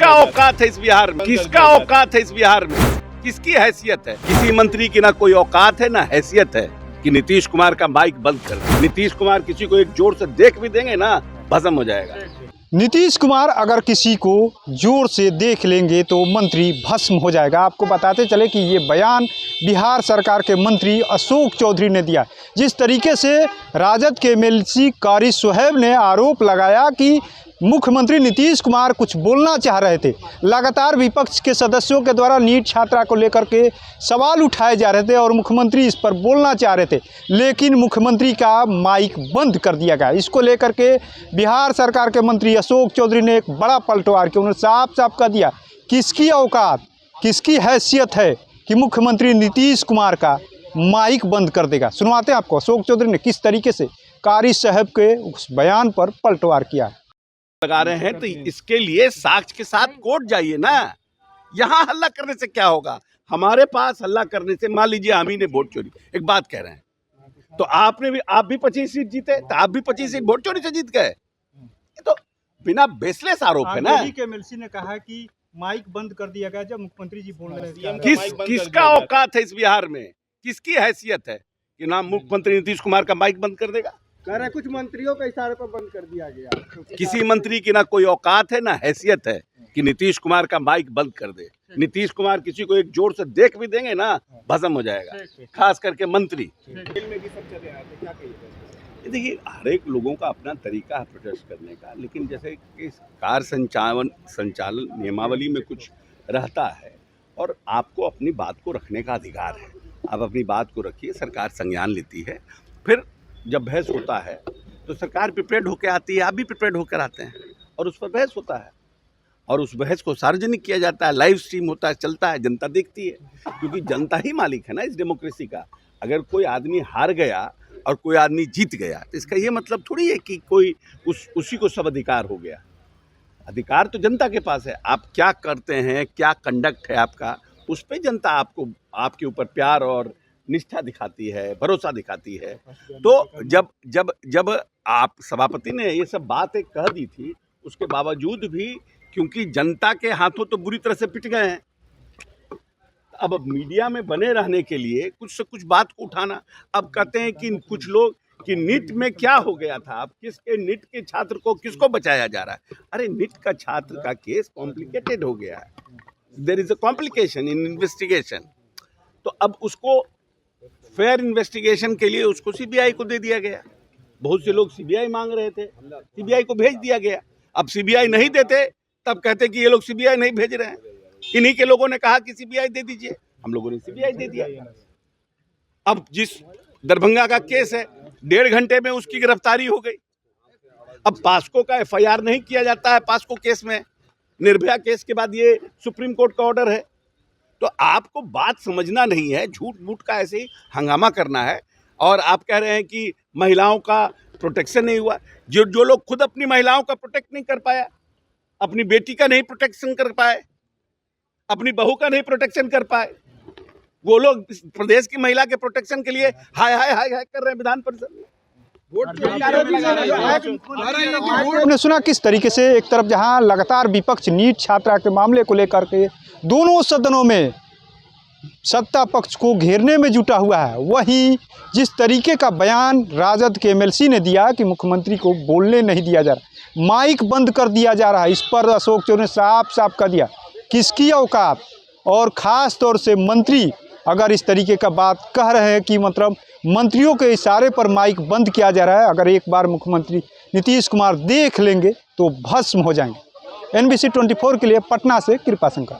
किसका औकात है इस बिहार में? किसका औकात है इस बिहार में? किसकी हैसियत है? किसी मंत्री की ना कोई औकात है ना हैसियत है कि नीतीश कुमार का माइक बंद कर दे। नीतीश कुमार किसी को एक जोर से देख भी देंगे ना, भस्म हो जाएगा। नीतीश कुमार अगर किसी को जोर से देख लेंगे तो मंत्री भस्म हो जाएगा। आपको बताते चले कि ये बयान बिहार सरकार के मंत्री अशोक चौधरी ने दिया। जिस तरीके से राजद के एमएलसी कारी सोहेब ने आरोप लगाया कि मुख्यमंत्री नीतीश कुमार कुछ बोलना चाह रहे थे, लगातार विपक्ष के सदस्यों के द्वारा नीट छात्रा को लेकर के सवाल उठाए जा रहे थे और मुख्यमंत्री इस पर बोलना चाह रहे थे, लेकिन मुख्यमंत्री का माइक बंद कर दिया गया। इसको लेकर के बिहार सरकार के मंत्री अशोक चौधरी ने एक बड़ा पलटवार किया। उन्होंने साफ साफ कह दिया किसकी औकात, किसकी हैसियत है कि मुख्यमंत्री नीतीश कुमार का माइक बंद कर देगा। सुनवाते हैं आपको अशोक चौधरी ने किस तरीके से कारी साहब के उस बयान पर पलटवार किया। लगा रहे हैं तो इसके लिए साक्ष्य के साथ कोर्ट जाइए ना। यहाँ हल्ला करने से क्या होगा? हमारे पास हल्ला करने से, मान लीजिए हम ही ने वोट चोरी, एक बात कह रहे हैं तो आप भी 25 सीट जीते तो आप भी 25 सीट वोट चोरी से जीत गए। ये तो बिना बेसलेस आरोप है ना। एमएलसी ने कहा कि माइक बंद कर दिया गया जब मुख्यमंत्री जी बोल रहे थे। किसका औकात है इस बिहार में? किसकी हैसियत है कि ना मुख्यमंत्री नीतीश कुमार का माइक बंद कर देगा? कह रहे कुछ मंत्रियों के इशारे पर बंद कर दिया गया। किसी मंत्री की ना कोई औकात है ना हैसियत है कि नीतीश कुमार का माइक बंद कर दे। नीतीश कुमार किसी को एक जोर से देख भी देंगे ना, भस्म हो जाएगा, खास करके मंत्री। देखिए, हर एक लोगों का अपना तरीका है प्रोटेस्ट करने का, लेकिन जैसे कि कार संचालन नियमावली में कुछ रहता है और आपको अपनी बात को रखने का अधिकार है। आप अपनी बात को रखिए, सरकार संज्ञान लेती है, फिर जब बहस होता है तो सरकार प्रिपेयर्ड होकर आती है, आप भी प्रिपेयर्ड होकर आते हैं और उस पर बहस होता है और उस बहस को सार्वजनिक किया जाता है, लाइव स्ट्रीम होता है, चलता है, जनता देखती है, क्योंकि जनता ही मालिक है ना इस डेमोक्रेसी का। अगर कोई आदमी हार गया और कोई आदमी जीत गया तो इसका ये मतलब थोड़ी है कि कोई उसी को सब अधिकार हो गया। अधिकार तो जनता के पास है। आप क्या करते हैं, क्या कंडक्ट है आपका, उस पर जनता आपको, आपके ऊपर प्यार और निष्ठा दिखाती है, भरोसा दिखाती है। तो जब आप सभापति ने ये सब बातें कह दी थी, उसके बावजूद भी क्योंकि जनता के हाथों तो बुरी तरह से पिट गए हैं, अब मीडिया में बने रहने के लिए कुछ से कुछ बात को उठाना। अब कहते हैं कि कुछ लोग कि नीट में क्या हो गया था, अब किसके नीट के छात्र को किसको बचाया जा रहा है? अरे नीट का छात्र का केस कॉम्प्लिकेटेड हो गया है, there is a complication in investigation. तो अब उसको फेयर इन्वेस्टिगेशन के लिए उसको सीबीआई को दे दिया गया। बहुत से लोग सीबीआई मांग रहे थे, सीबीआई को भेज दिया गया। अब सीबीआई नहीं देते तब कहते कि ये लोग सीबीआई नहीं भेज रहे हैं। इन्हीं के लोगों ने कहा कि सीबीआई दे दीजिए, हम लोगों ने सीबीआई दे दिया। अब जिस दरभंगा का केस है, 1.5 घंटे में उसकी गिरफ्तारी हो गई। अब पास्को का एफआईआर नहीं किया जाता है पास्को केस में, निर्भया केस के बाद ये सुप्रीम कोर्ट का ऑर्डर है। तो आपको बात समझना नहीं है, झूठ मूठ का ऐसे ही हंगामा करना है। और आप कह रहे हैं कि महिलाओं का प्रोटेक्शन नहीं हुआ। जो लोग खुद अपनी महिलाओं का प्रोटेक्ट नहीं कर पाया, अपनी बेटी का नहीं प्रोटेक्शन कर पाए, अपनी बहू का नहीं प्रोटेक्शन कर पाए, वो लोग प्रदेश की महिला के प्रोटेक्शन के लिए हाय हाय हाय हाय कर रहे हैं विधान परिषद में। आपने सुना किस तरीके से एक तरफ जहां लगातार विपक्ष नीट छात्रा के मामले को लेकर के दोनों सदनों में सत्ता पक्ष को घेरने में जुटा हुआ है, वहीं जिस तरीके का बयान राजद के एमएलसी ने दिया कि मुख्यमंत्री को बोलने नहीं दिया जा रहा, माइक बंद कर दिया जा रहा है, इस पर अशोक चौधरी ने साफ साफ कह दिया किसकी औकात। और ख़ास तौर से मंत्री अगर इस तरीके का बात कह रहे हैं कि मतलब मंत्रियों के इशारे पर माइक बंद किया जा रहा है, अगर एक बार मुख्यमंत्री नीतीश कुमार देख लेंगे तो भस्म हो जाएंगे। NBC 24 के लिए पटना से कृपा शंकर।